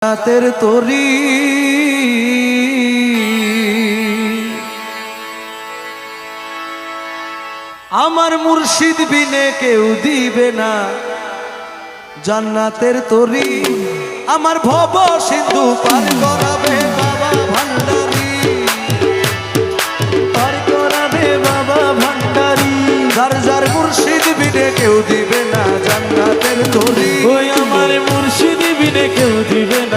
রাতের তরি আমার মুর্শিদ বিনে কেউ দিবে না জান্নাতের তরি আমার ভব সিন্ধু পার করাবে বাবা ভান্ডারি পার করাবে বাবা ভান্ডারি যার যার মুর্শিদ বিনে কেউ দিবে না জান্নাতের তরি ওই আমার মুর্শিদ বিনে কেউ দিবে না